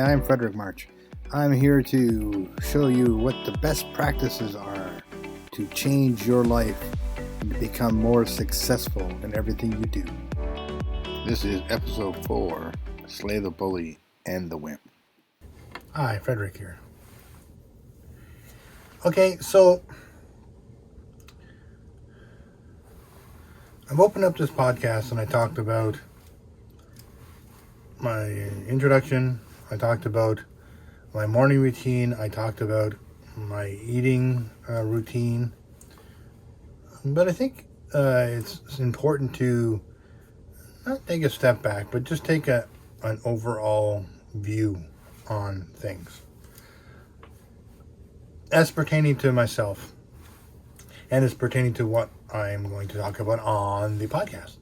I'm Frederick March. I'm here to show you what the best practices are to change your life and to become more successful in everything you do. This is episode 4, Slay the Bully and the Wimp. Hi, Frederick here. Okay, so I've opened up this podcast and I talked about my introduction. I talked about my morning routine. I talked about my eating routine. But I think it's important to not take a step back, but just take an overall view on things as pertaining to myself and as pertaining to what I'm going to talk about on the podcast.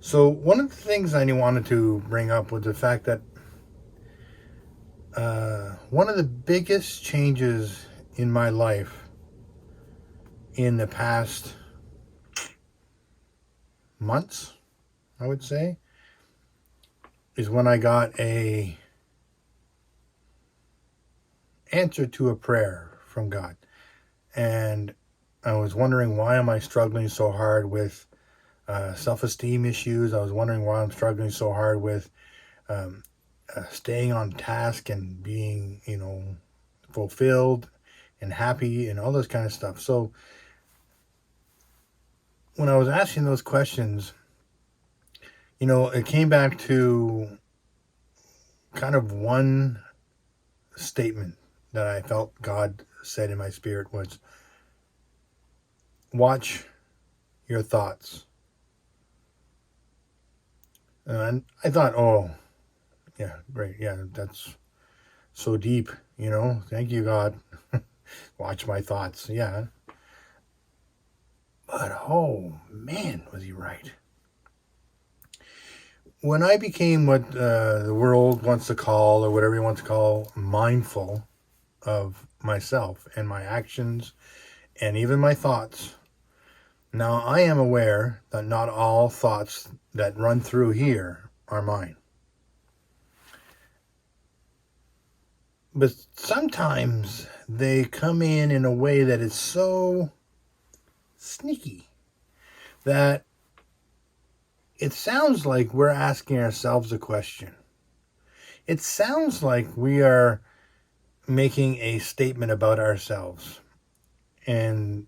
So one of the things I wanted to bring up was the fact that one of the biggest changes in my life in the past months, I would say, is when I got a answer to a prayer from God. And I was wondering, why am I struggling so hard with self-esteem issues? I was wondering why I'm struggling so hard with staying on task and being, fulfilled and happy and all this kind of stuff. So when I was asking those questions, it came back to kind of one statement that I felt God said in my spirit was, watch your thoughts. And I thought, oh, yeah, great. Yeah, that's so deep, Thank you, God. Watch my thoughts. Yeah. But, oh, man, was he right. When I became what the world wants to call, or whatever you want to call, mindful of myself and my actions and even my thoughts, now I am aware that not all thoughts that run through here are mine. But sometimes they come in a way that is so sneaky that it sounds like we're asking ourselves a question. It sounds like we are making a statement about ourselves. And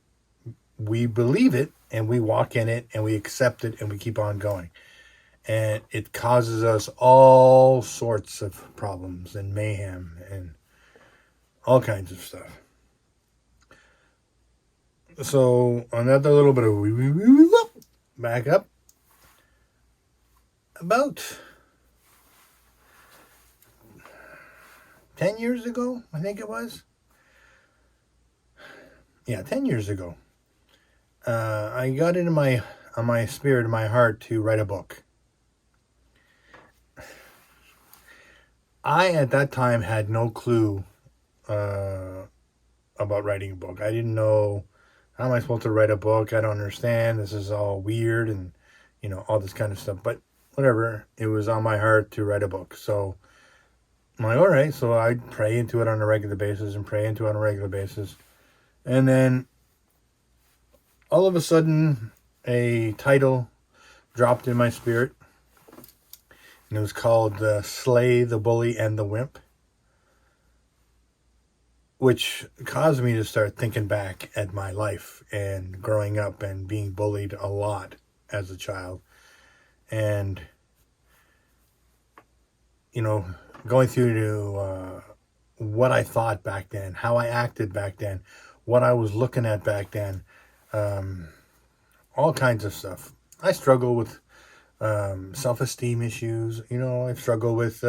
we believe it, and we walk in it, and we accept it, and we keep on going. And it causes us all sorts of problems and mayhem and all kinds of stuff. So, another little bit of back up. About 10 years ago, I think it was. Yeah, 10 years ago. I got it on my spirit, in my heart, to write a book. I, at that time, had no clue about writing a book. I didn't know, how am I supposed to write a book? I don't understand. This is all weird and, all this kind of stuff. But whatever, it was on my heart to write a book. So I'm like, all right. So I pray into it on a regular basis and pray into it on a regular basis. And then all of a sudden, a title dropped in my spirit. And it was called Slay the Bully and the Wimp, which caused me to start thinking back at my life and growing up and being bullied a lot as a child. And, going through to what I thought back then, how I acted back then, what I was looking at back then, all kinds of stuff. I struggle with self-esteem issues. I struggle with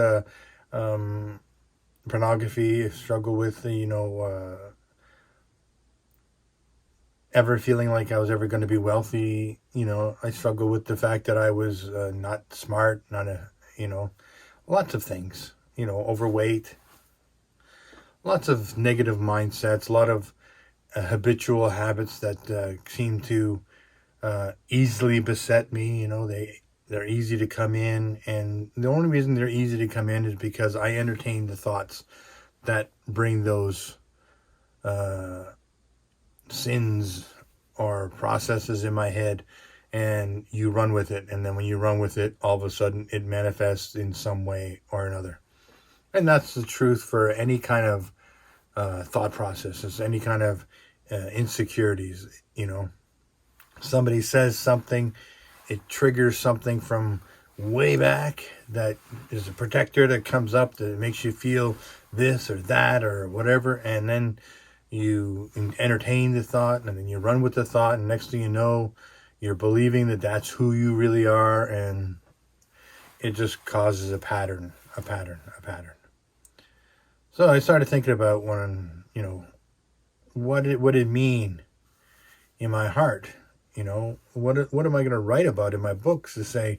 pornography. I struggle with, ever feeling like I was ever going to be wealthy. I struggle with the fact that I was not smart, lots of things, overweight, lots of negative mindsets, a lot of habitual habits that seem to easily beset me. They're easy to come in, and the only reason they're easy to come in is because I entertain the thoughts that bring those sins or processes in my head, and you run with it. And then when you run with it, all of a sudden it manifests in some way or another. And that's the truth for any kind of thought processes, any kind of insecurities. Somebody says something, it triggers something from way back that is a protector that comes up that makes you feel this or that or whatever, and then you entertain the thought, and then you run with the thought, and next thing you know, you're believing that that's who you really are, and it just causes a pattern. So I started thinking about what it mean in my heart. What am I going to write about in my books to say,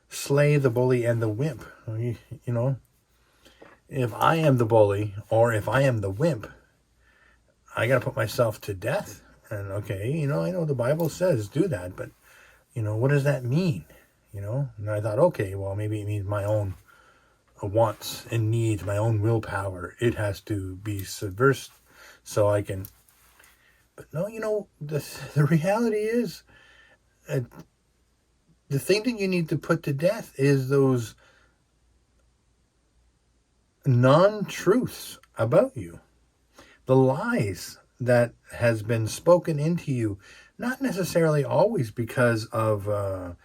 slay the bully and the wimp? If I am the bully or if I am the wimp, I got to put myself to death. And okay, I know the Bible says do that, but what does that mean? And I thought, okay, well, maybe it means my own wants and needs, my own willpower. It has to be subversive so I can. But no, the reality is, the thing that you need to put to death is those non-truths about you, the lies that has been spoken into you, not necessarily always because of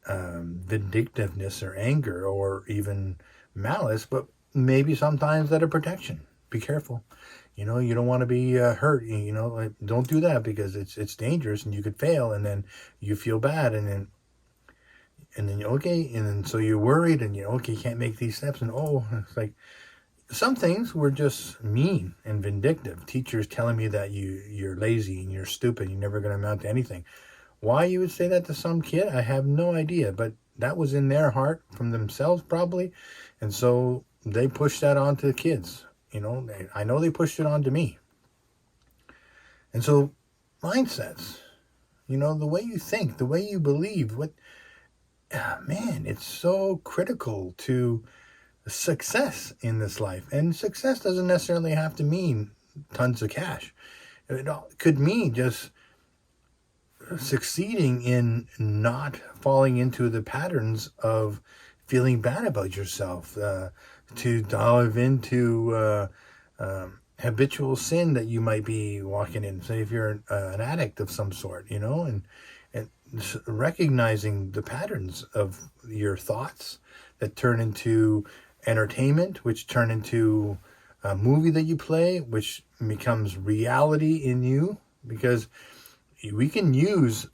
vindictiveness or anger or even malice, but maybe sometimes that are protection. Be careful. You don't want to be hurt. Don't do that because it's dangerous and you could fail, and then you feel bad, and then okay, and then so you're worried, and you can't make these steps, and it's like some things were just mean and vindictive. Teachers telling me that you're lazy and you're stupid, you're never going to amount to anything. Why you would say that to some kid, I have no idea, but that was in their heart from themselves probably, and so they pushed that onto the kids. I know they pushed it onto me. And so mindsets, the way you think, the way you believe, it's so critical to success in this life. And success doesn't necessarily have to mean tons of cash. It could mean just succeeding in not falling into the patterns of feeling bad about yourself, to dive into habitual sin that you might be walking in. Say if you're an addict of some sort, and recognizing the patterns of your thoughts that turn into entertainment, which turn into a movie that you play, which becomes reality in you, because we can use,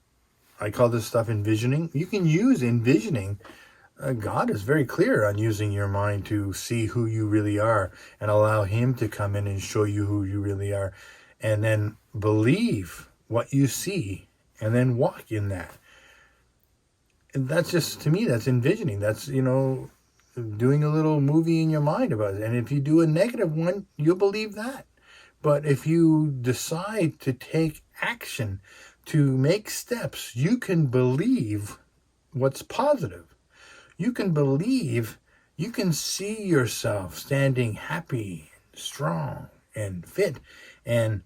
I call this stuff envisioning. You can use envisioning. God is very clear on using your mind to see who you really are and allow him to come in and show you who you really are, and then believe what you see and then walk in that. And that's just, to me, that's envisioning. That's, doing a little movie in your mind about it. And if you do a negative one, you'll believe that. But if you decide to take action, to make steps, you can believe what's positive. You can believe, you can see yourself standing happy, strong, and fit, and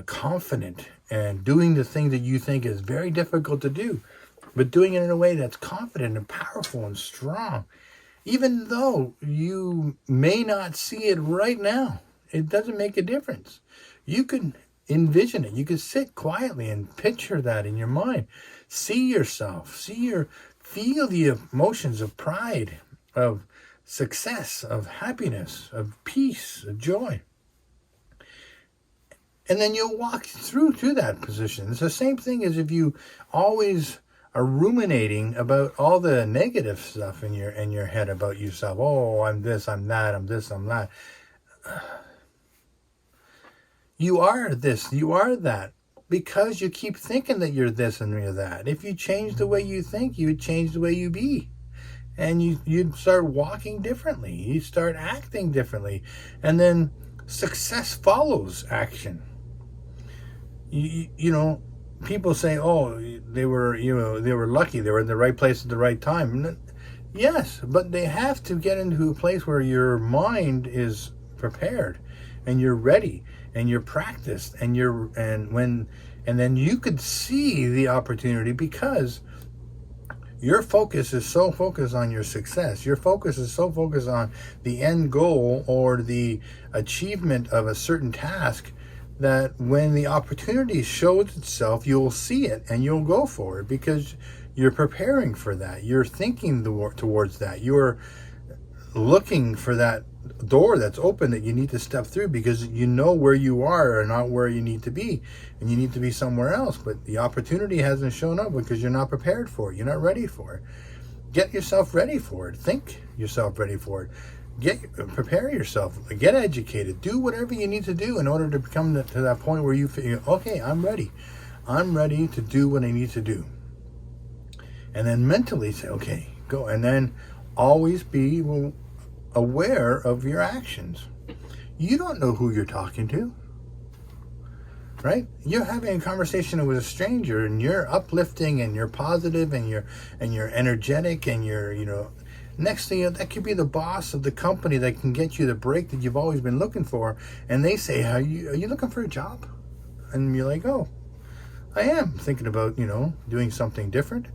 confident, and doing the thing that you think is very difficult to do, but doing it in a way that's confident and powerful and strong. Even though you may not see it right now, it doesn't make a difference. You can envision it. You can sit quietly and picture that in your mind. See yourself. Feel the emotions of pride, of success, of happiness, of peace, of joy. And then you'll walk through to that position. It's the same thing as if you always are ruminating about all the negative stuff in your head about yourself. Oh, I'm this, I'm that, I'm this, I'm that. You are this, you are that, because you keep thinking that you're this and you're that. If you change the way you think, you would change the way you be. And you'd start walking differently. You start acting differently. And then success follows action. people say, oh, they were, they were lucky, they were in the right place at the right time. Yes, but they have to get into a place where your mind is prepared and you're ready and you're practiced and then you could see the opportunity, because your focus is so focused on your success. Your focus is so focused on the end goal or the achievement of a certain task, that when the opportunity shows itself, you'll see it and you'll go for it, because you're preparing for that. You're thinking towards that. You're looking for that door that's open that you need to step through, because you know where you are and not where you need to be, and you need to be somewhere else, but the opportunity hasn't shown up because you're not prepared for it. You're not ready for it. Get yourself ready for it. Think yourself ready for it. Prepare yourself. Get educated. Do whatever you need to do in order to become to that point where you feel, okay, I'm ready. I'm ready to do what I need to do. And then mentally say, okay, go. And then always be aware of your actions. You don't know who you're talking to, right? You're having a conversation with a stranger, and you're uplifting and you're positive and you're energetic and you're, next thing that could be the boss of the company that can get you the break that you've always been looking for. And they say, are you looking for a job? And you're like, oh, I am thinking about, doing something different.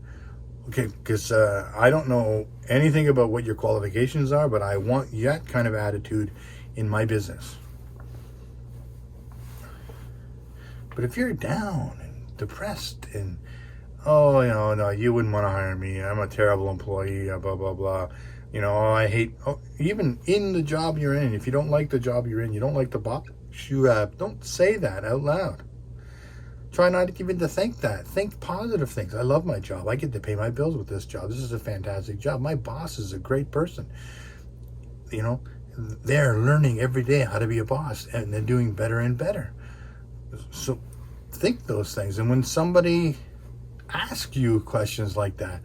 Okay, because I don't know anything about what your qualifications are, but I want that kind of attitude in my business. But if you're down and depressed and, oh, no, you wouldn't want to hire me. I'm a terrible employee, blah, blah, blah. I hate, even in the job you're in, if you don't like the job you're in, you don't like the boss you have, don't say that out loud. Try not even to think that. Think positive things. I love my job. I get to pay my bills with this job. This is a fantastic job. My boss is a great person. They're learning every day how to be a boss, and they're doing better and better. So think those things. And when somebody asks you questions like that,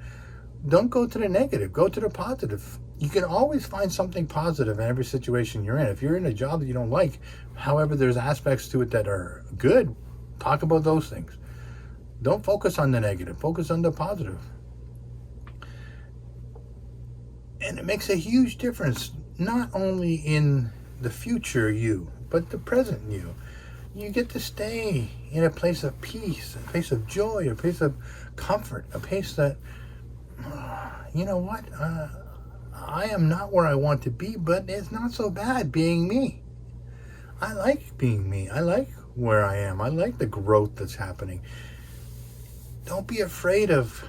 don't go to the negative. Go to the positive. You can always find something positive in every situation you're in. If you're in a job that you don't like, however, there's aspects to it that are good, talk about those things. Don't focus on the negative. Focus on the positive. And it makes a huge difference, not only in the future you, but the present you. You get to stay in a place of peace, a place of joy, a place of comfort, a place that, I am not where I want to be, but it's not so bad being me. I like being me. I like where I am. I like the growth that's happening. Don't be afraid of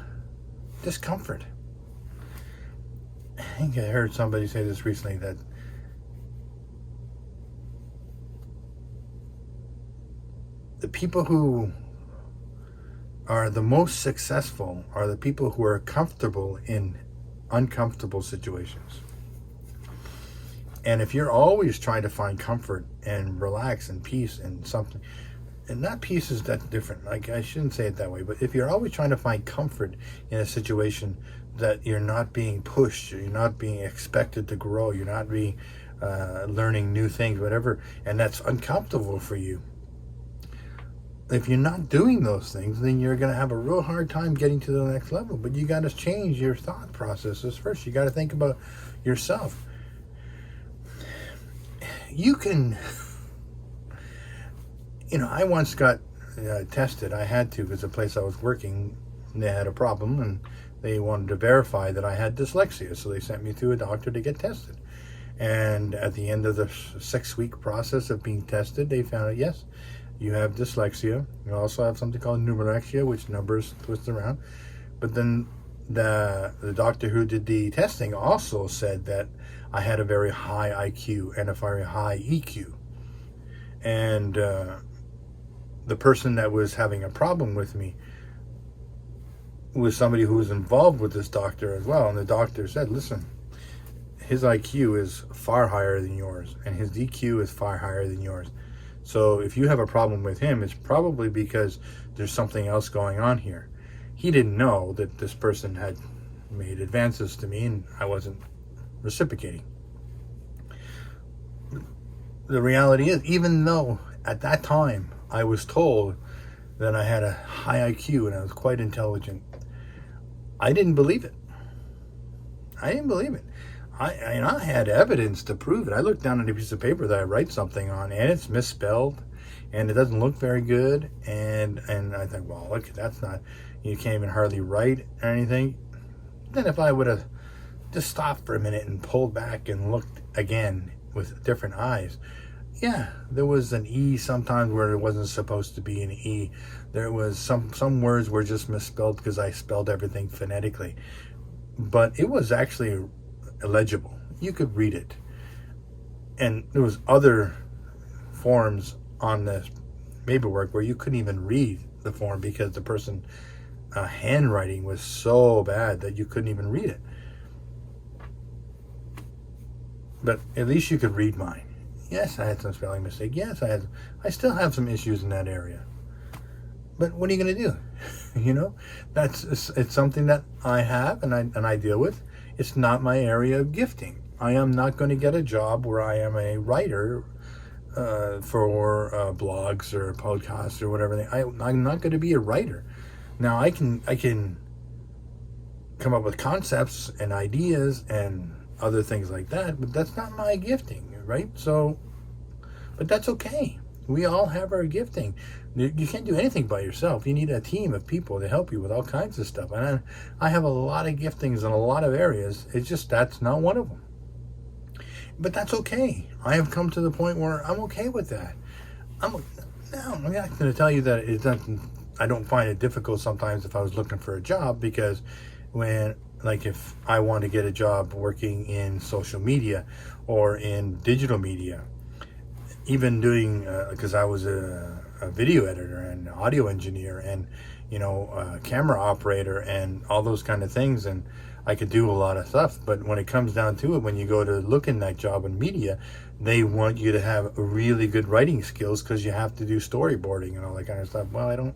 discomfort. I think I heard somebody say this recently, that the people who are the most successful are the people who are comfortable in uncomfortable situations. And if you're always trying to find comfort and relax and peace and something, and not peace is that different, like I shouldn't say it that way, but if you're always trying to find comfort in a situation that you're not being pushed, you're not being expected to grow, you're not being learning new things, whatever, and that's uncomfortable for you, if you're not doing those things, then you're going to have a real hard time getting to the next level. But you got to change your thought processes first. You got to think about yourself. You can, I once got tested. I had to, because the place I was working, they had a problem and they wanted to verify that I had dyslexia. So they sent me to a doctor to get tested. And at the end of the 6-week process of being tested, they found out, yes, you have dyslexia. You also have something called numerexia, which numbers twist around. But then the doctor who did the testing also said that I had a very high IQ and a very high EQ. And the person that was having a problem with me was somebody who was involved with this doctor as well. And the doctor said, listen, his IQ is far higher than yours, and his EQ is far higher than yours. So if you have a problem with him, it's probably because there's something else going on here. He didn't know that this person had made advances to me and I wasn't reciprocating. The reality is, even though at that time I was told that I had a high IQ and I was quite intelligent. I didn't believe it. I didn't believe it. I had evidence to prove it. I looked down at a piece of paper that I write something on, and it's misspelled, and it doesn't look very good. And I think, well, look, that's not. You can't even hardly write or anything. Then if I would have just stopped for a minute and pulled back and looked again with different eyes, yeah, there was an E sometimes where it wasn't supposed to be an E. There was some words were just misspelled because I spelled everything phonetically. But it was actually illegible. You could read it. And there was other forms on this paperwork where you couldn't even read the form because the person handwriting was so bad that you couldn't even read it. But at least you could read mine. Yes, I had some spelling mistakes. Yes, I still have some issues in that area. But what are you going to do? It's something that I have and I deal with. It's not my area of gifting. I am not going to get a job where I am a writer for blogs or podcasts or whatever. I'm not going to be a writer. Now I can come up with concepts and ideas and other things like that, but that's not my gifting, right? So, but that's okay. We all have our gifting. You can't do anything by yourself. You need a team of people to help you with all kinds of stuff. And I have a lot of giftings in a lot of areas. It's just that's not one of them. But that's okay. I have come to the point where I'm okay with that. I'm not going to tell you that it doesn't. I don't find it difficult sometimes if I was looking for a job, because if I want to get a job working in social media or in digital media, even doing, because I was a video editor and audio engineer and, camera operator and all those kind of things. And I could do a lot of stuff. But when it comes down to it, when you go to look in that job in media, they want you to have really good writing skills because you have to do storyboarding and all that kind of stuff. Well,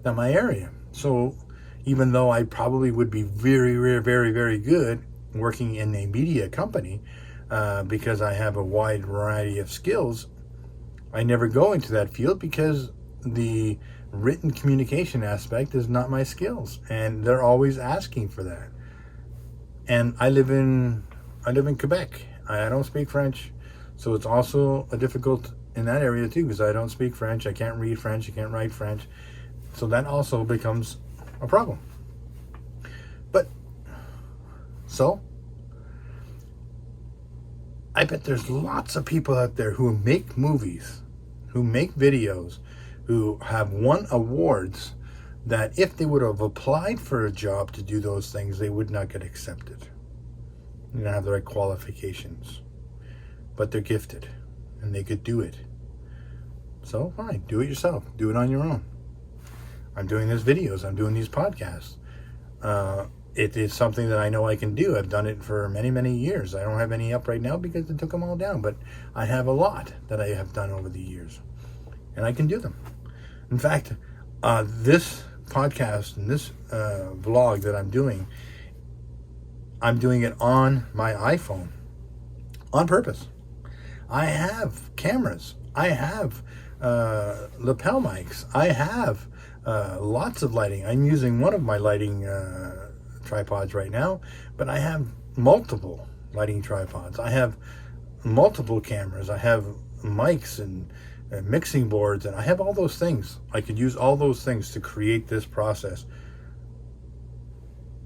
not my area. So even though I probably would be very, very, very, very good working in a media company, because I have a wide variety of skills, I never go into that field because the written communication aspect is not my skills, and they're always asking for that. And I live in Quebec. I don't speak French, so it's also a difficult in that area too, because I don't speak French. I can't read French. I can't write French, so that also becomes a problem. But so I bet there's lots of people out there who make movies, who make videos, who have won awards, that if they would have applied for a job to do those things, they would not get accepted. They don't have the right qualifications. But they're gifted, and they could do it. So fine, do it yourself. Do it on your own. I'm doing these videos. I'm doing these podcasts. It is something that I know I can do. I've done it for many, many years. I don't have any up right now because I took them all down, but I have a lot that I have done over the years, and I can do them. In fact, this podcast and this vlog that I'm doing it on my iPhone on purpose. I have cameras. I have lapel mics. I have lots of lighting. I'm using one of my lighting tripods right now, but I have multiple lighting tripods. I have multiple cameras. I have mics and mixing boards, and I have all those things. I could use all those things to create this process.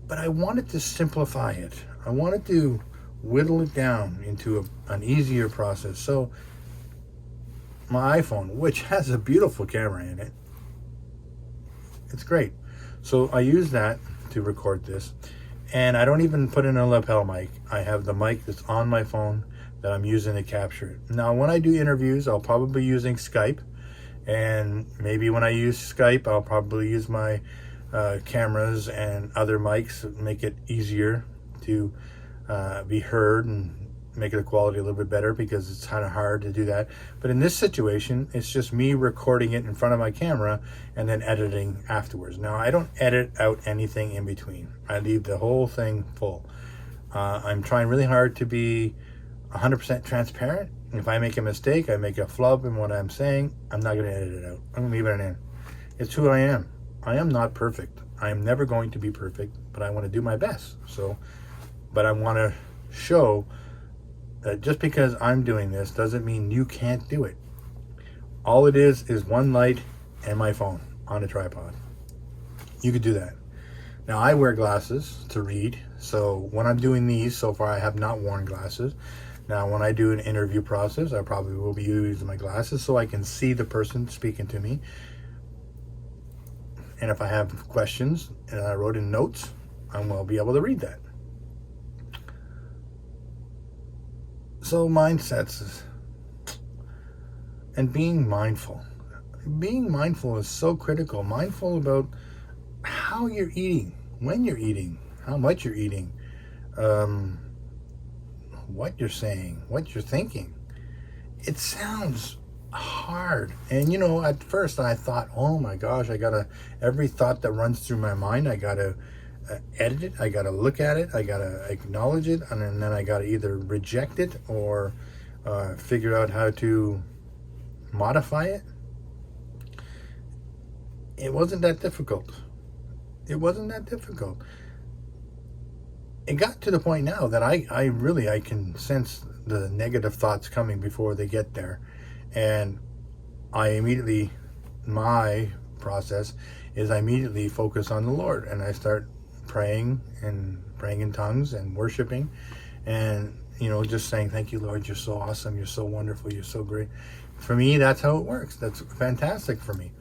But I wanted to simplify it. I wanted to whittle it down into an easier process. So my iPhone, which has a beautiful camera in it, it's great. So I use that to record this, and I don't even put in a lapel mic. I have the mic that's on my phone that I'm using to capture it. Now, when I do interviews, I'll probably be using Skype, and maybe when I use Skype, I'll probably use my cameras and other mics that make it easier to be heard and make the quality a little bit better, because it's kind of hard to do that. But in this situation, it's just me recording it in front of my camera and then editing afterwards. Now, I don't edit out anything in between. I leave the whole thing full. I'm trying really hard to be 100% transparent. If I make a mistake, I make a flub in what I'm saying, I'm not going to edit it out. I'm going to leave it in. It's who I am. I am not perfect. I am never going to be perfect, but I want to do my best. But I want to show that just because I'm doing this doesn't mean you can't do it. All it is one light and my phone on a tripod. You could do that. Now, I wear glasses to read, so when I'm doing these, so far I have not worn glasses. Now, when I do an interview process, I probably will be using my glasses so I can see the person speaking to me. And if I have questions and I wrote in notes, I will be able to read that. So mindsets and being mindful. Being mindful is so critical. Mindful about how you're eating, when you're eating, how much you're eating, what you're saying, what you're thinking. It sounds hard. And at first I thought, oh my gosh, every thought that runs through my mind, I gotta edit it, I gotta look at it, I gotta acknowledge it, and then I gotta either reject it or figure out how to modify it. It wasn't that difficult. It got to the point now that I can sense the negative thoughts coming before they get there. And my process is I immediately focus on the Lord, and I start praying in tongues and worshiping, and just saying, thank you, Lord, you're so awesome, you're so wonderful, you're so great. For me, that's how it works. That's fantastic for me.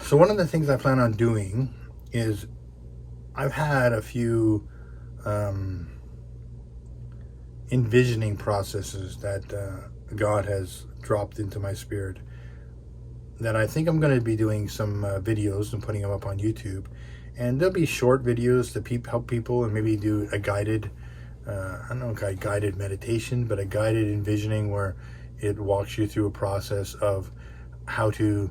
So one of the things I plan on doing is I've had a few envisioning processes that God has dropped into my spirit that I think I'm going to be doing some videos and putting them up on YouTube. And there'll be short videos to help people, and maybe do a guided, guided meditation, but a guided envisioning where it walks you through a process of how to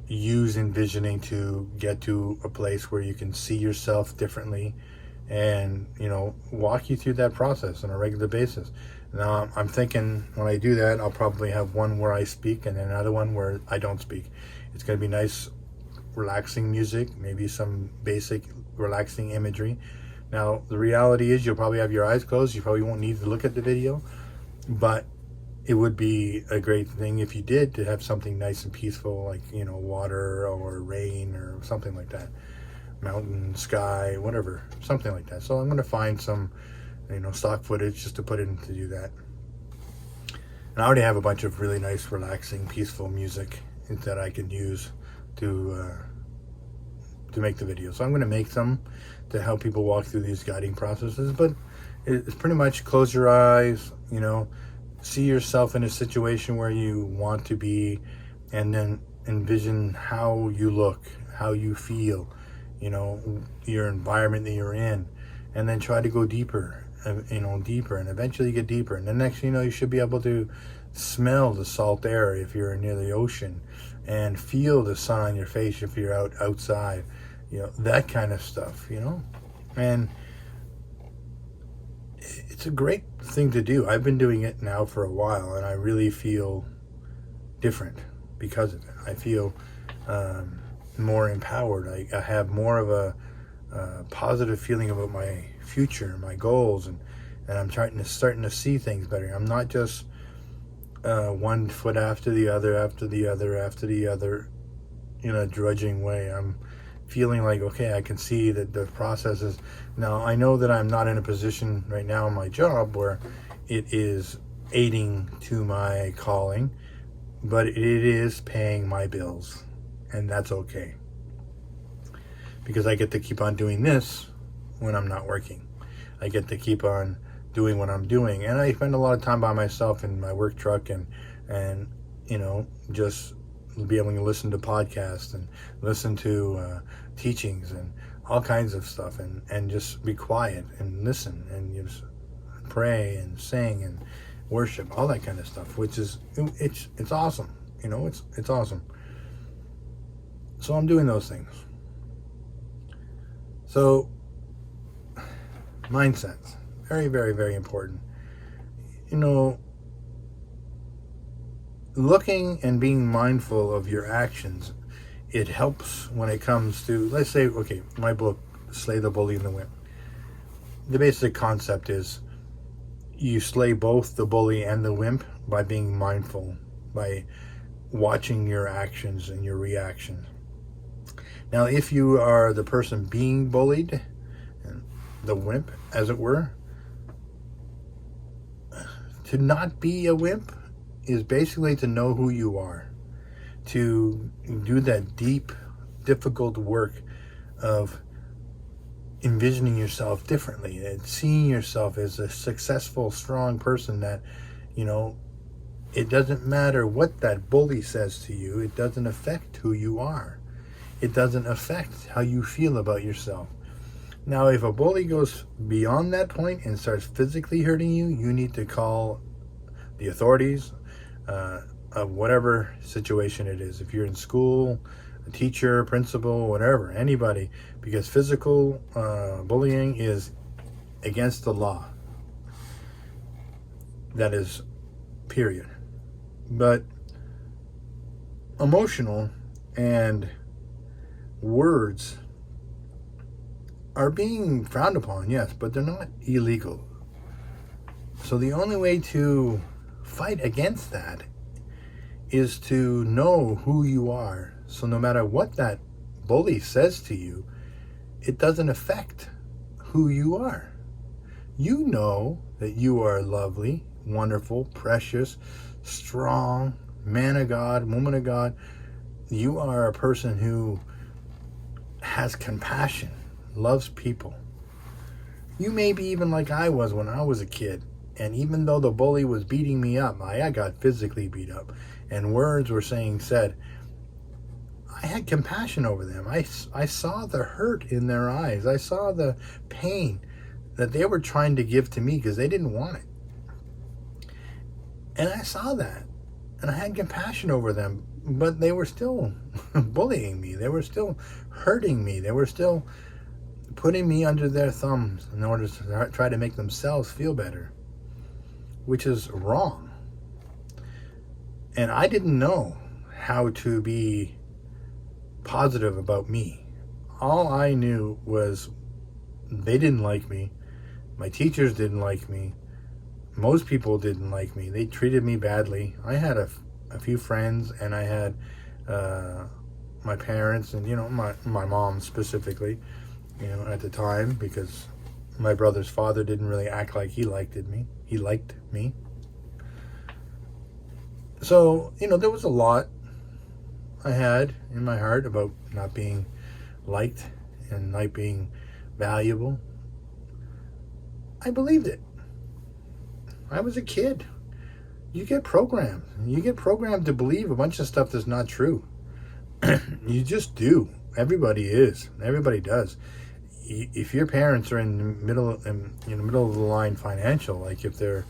use envisioning to get to a place where you can see yourself differently, and walk you through that process on a regular basis. Now, I'm thinking when I do that, I'll probably have one where I speak and another one where I don't speak. It's going to be nice, relaxing music, maybe some basic relaxing imagery. Now, the reality is you'll probably have your eyes closed. You probably won't need to look at the video, but it would be a great thing if you did, to have something nice and peaceful, like water or rain or something like that, mountain, sky, whatever, something like that. So I'm going to find some stock footage just to put in to do that. And I already have a bunch of really nice, relaxing, peaceful music that I can use to make the video. So I'm going to make some to help people walk through these guiding processes. But it's pretty much close your eyes, see yourself in a situation where you want to be, and then envision how you look, how you feel, your environment that you're in, and then try to go deeper, deeper, and eventually get deeper. And the next thing you should be able to smell the salt air if you're near the ocean, and feel the sun on your face if you're outside, that kind of stuff, and it's a great thing to do. I've been doing it now for a while, and I really feel different because of it. I feel more empowered. I have more of a positive feeling about my future, my goals, and I'm starting to see things better. I'm not just one foot after the other, in a drudging way. I'm feeling like, okay, I can see that the process is. Now, I know that I'm not in a position right now in my job where it is aiding to my calling, but it is paying my bills, and that's okay, because I get to keep on doing this when I'm not working. I get to keep on doing what I'm doing, and I spend a lot of time by myself in my work truck, and just be able to listen to podcasts and listen to teachings and all kinds of stuff, and just be quiet and listen and just pray and sing and worship, all that kind of stuff, which is it's awesome. It's awesome. So I'm doing those things. So mindsets, very, very, very important. looking and being mindful of your actions, it helps when it comes to, let's say, okay, my book, Slay the Bully and the Wimp. The basic concept is you slay both the bully and the wimp by being mindful, by watching your actions and your reactions. Now, if you are the person being bullied, the wimp, as it were, to not be a wimp is basically to know who you are, to do that deep, difficult work of envisioning yourself differently and seeing yourself as a successful, strong person that, it doesn't matter what that bully says to you. It doesn't affect who you are. It doesn't affect how you feel about yourself. Now, if a bully goes beyond that point and starts physically hurting you, you need to call the authorities of whatever situation it is. If you're in school, a teacher, principal, whatever, anybody, because physical bullying is against the law. That is, period. But emotional and words are being frowned upon, yes, but they're not illegal. So the only way to fight against that is to know who you are. So no matter what that bully says to you, it doesn't affect who you are. You know that you are lovely, wonderful, precious, strong, man of God, woman of God. You are a person who has compassion, loves people. You may be even like I was when I was a kid. And even though the bully was beating me up, I got physically beat up, and words were said, I had compassion over them. I saw the hurt in their eyes. I saw the pain that they were trying to give to me because they didn't want it. And I saw that, and I had compassion over them, but they were still bullying me. They were still hurting me. They were still putting me under their thumbs in order to try to make themselves feel better, which is wrong. And I didn't know how to be positive about me. All I knew was they didn't like me. My teachers didn't like me. Most people didn't like me. They treated me badly. I had a few friends, and I had my parents, and my mom specifically, at the time, because my brother's father didn't really act like he liked me. He liked me. So, there was a lot I had in my heart about not being liked and not being valuable. I believed it. I was a kid. You get programmed. You get programmed to believe a bunch of stuff that's not true. You just do. Everybody is. Everybody does. If your parents are in the middle of the line financial, like if they're,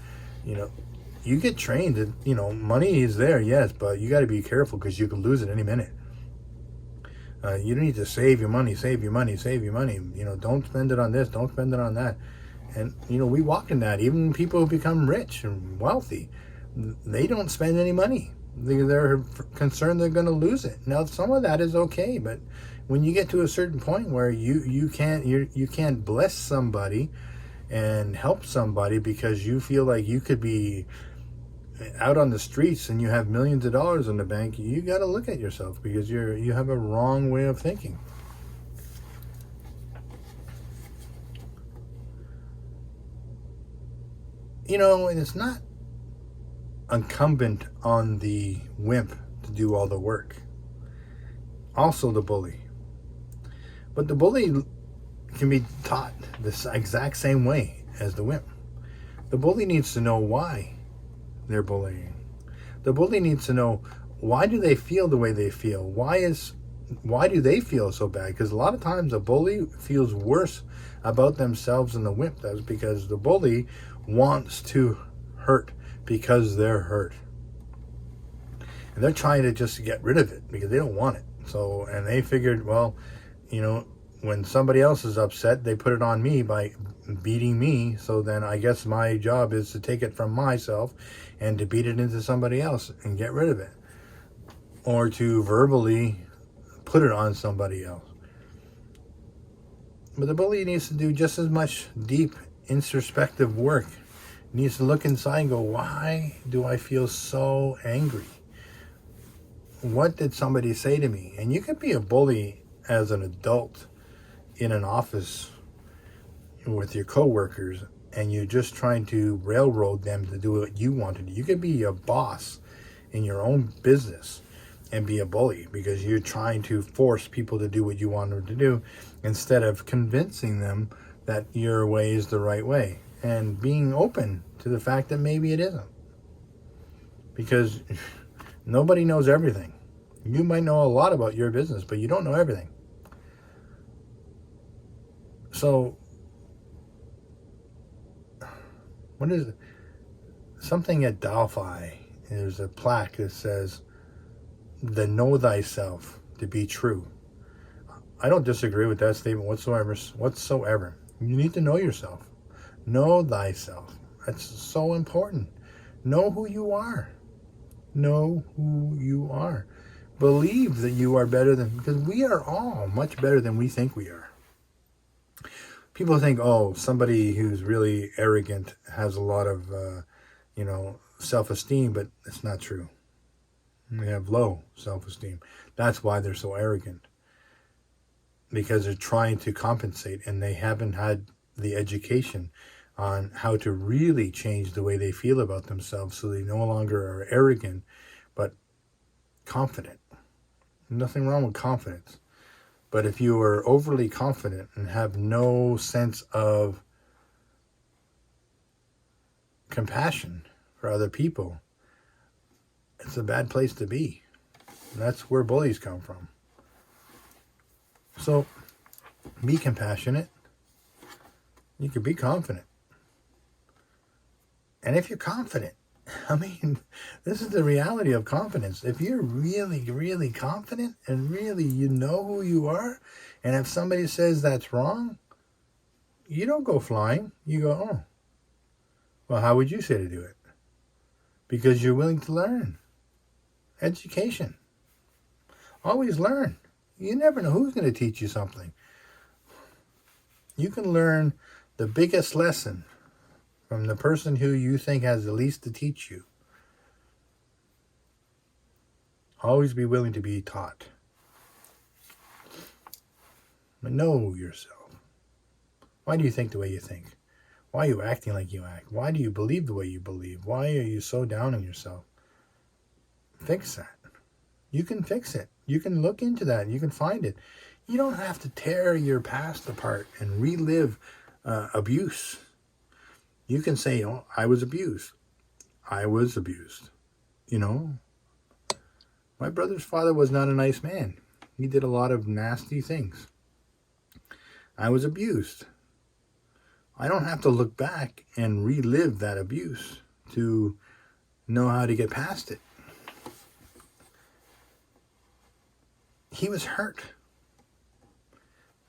you get trained that, money is there, yes, but you got to be careful because you could lose it any minute. You need to save your money. Don't spend it on this, don't spend it on that. And, we walk in that. Even people who become rich and wealthy, they don't spend any money. They're concerned they're going to lose it. Now, some of that is okay, but when you get to a certain point where you can't bless somebody and help somebody because you feel like you could be out on the streets and you have millions of dollars in the bank, you got to look at yourself because you have a wrong way of thinking. And it's not incumbent on the wimp to do all the work. Also the bully. But the bully can be taught the exact same way as the wimp. The bully needs to know why they're bullying. The bully needs to know, why do they feel the way they feel? Why do they feel so bad? Because a lot of times a bully feels worse about themselves than the wimp does, because the bully wants to hurt because they're hurt. And they're trying to just get rid of it because they don't want it. So, and they figured, well, when somebody else is upset, they put it on me by beating me. So then I guess my job is to take it from myself and to beat it into somebody else and get rid of it. Or to verbally put it on somebody else. But the bully needs to do just as much deep introspective work. He needs to look inside and go, why do I feel so angry? What did somebody say to me? And you can be a bully as an adult in an office with your coworkers, and you're just trying to railroad them to do what you want to do. You could be a boss in your own business and be a bully because you're trying to force people to do what you want them to do instead of convincing them that your way is the right way and being open to the fact that maybe it isn't. Because nobody knows everything. You might know a lot about your business, but you don't know everything. So, what is it? Something at Delphi, there's a plaque that says, "The know thyself to be true." I don't disagree with that statement whatsoever. You need to know yourself. Know thyself. That's so important. Know who you are. Know who you are. Believe that you are better than, because we are all much better than we think we are. People think, oh, somebody who's really arrogant has a lot of, self-esteem, but it's not true. They have low self-esteem. That's why they're so arrogant. Because they're trying to compensate and they haven't had the education on how to really change the way they feel about themselves so they no longer are arrogant, but confident. Nothing wrong with confidence. But if you are overly confident and have no sense of compassion for other people, it's a bad place to be. That's where bullies come from. So, be compassionate. You can be confident. And if you're confident, this is the reality of confidence. If you're really, really confident and really you know who you are, and if somebody says that's wrong, you don't go flying. You go, oh, well, how would you say to do it? Because you're willing to learn. Education. Always learn. You never know who's going to teach you something. You can learn the biggest lesson from the person who you think has the least to teach you. Always be willing to be taught. But know yourself. Why do you think the way you think? Why are you acting like you act? Why do you believe the way you believe? Why are you so down on yourself? Fix that. You can fix it. You can look into that. You can find it. You don't have to tear your past apart and relive abuse. You can say, oh, I was abused. I was abused. My brother's father was not a nice man. He did a lot of nasty things. I was abused. I don't have to look back and relive that abuse to know how to get past it. He was hurt.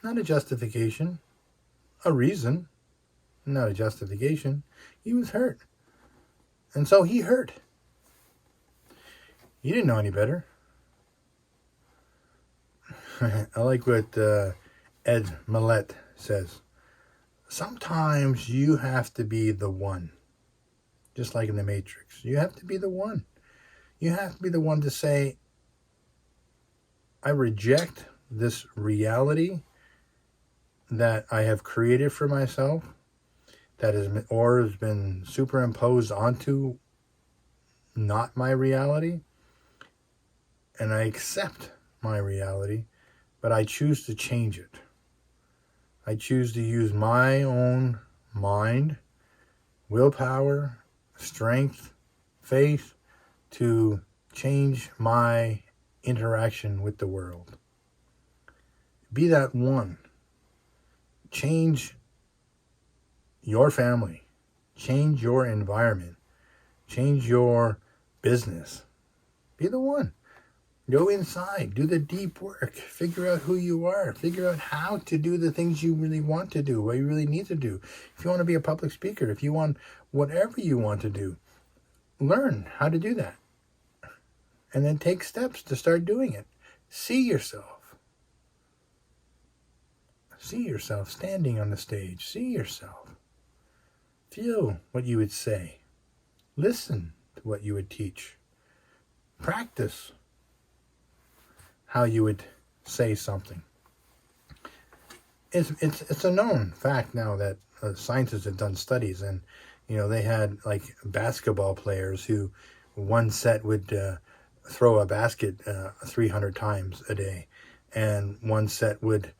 Not a justification. A reason. Not a justification. He was hurt. And so he hurt. He didn't know any better. I like what Ed Millett says. Sometimes you have to be the one. Just like in the Matrix. You have to be the one. You have to be the one to say, I reject this reality that I have created for myself, that has been superimposed onto not my reality, and I accept my reality, but I choose to change it. I choose to use my own mind, willpower, strength, faith to change my interaction with the world. Be that one. Change your family. Change your environment. Change your business. Be the one. Go inside, do the deep work, figure out who you are, figure out how to do the things you really want to do, what you really need to do. If you want to be a public speaker, if you want whatever you want to do, learn how to do that. And then take steps to start doing it. See yourself. See yourself standing on the stage. See yourself. Feel what you would say. Listen to what you would teach. Practice how you would say something. It's a known fact now that scientists have done studies, and they had like basketball players who one set would throw a basket 300 times a day, and one set would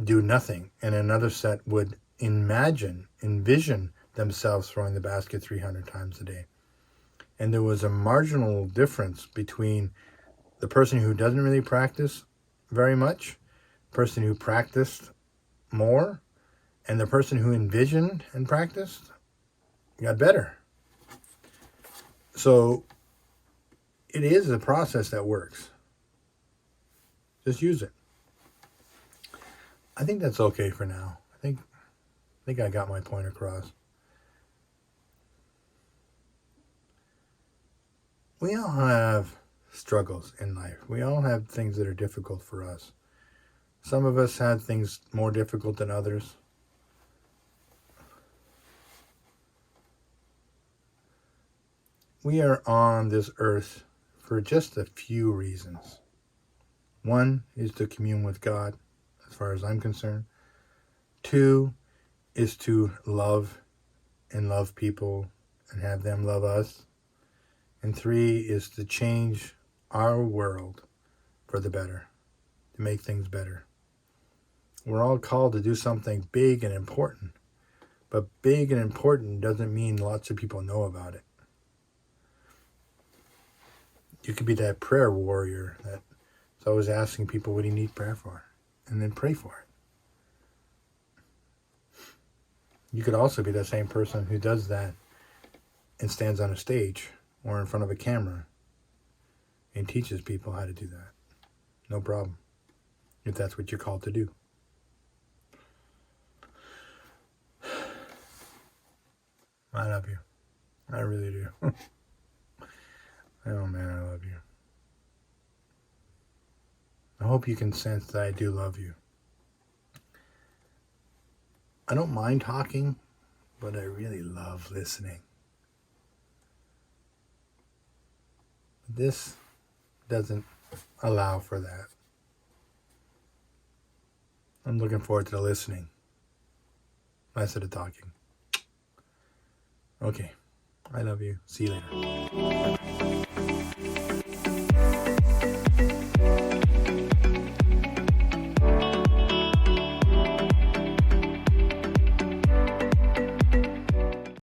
do nothing, and another set would envision themselves throwing the basket 300 times a day. And there was a marginal difference between the person who doesn't really practice very much, the person who practiced more, and the person who envisioned and practiced got better. So it is a process that works. Just use it. I think that's okay for now. I think I got my point across. We all have struggles in life. We all have things that are difficult for us. Some of us had things more difficult than others. We are on this earth for just a few reasons. One is to commune with God, as far as I'm concerned. Two is to love people and have them love us. And three is to change our world for the better, to make things better. We're all called to do something big and important, but big and important doesn't mean lots of people know about it. You could be that prayer warrior that's always asking people, what do you need prayer for? And then pray for it. You could also be that same person who does that and stands on a stage or in front of a camera and teaches people how to do that. No problem, if that's what you're called to do. I love you. I really do. Oh man, I love you. I hope you can sense that I do love you. I don't mind talking, but I really love listening. This doesn't allow for that. I'm looking forward to the listening, less of the talking. Okay, I love you. See you later.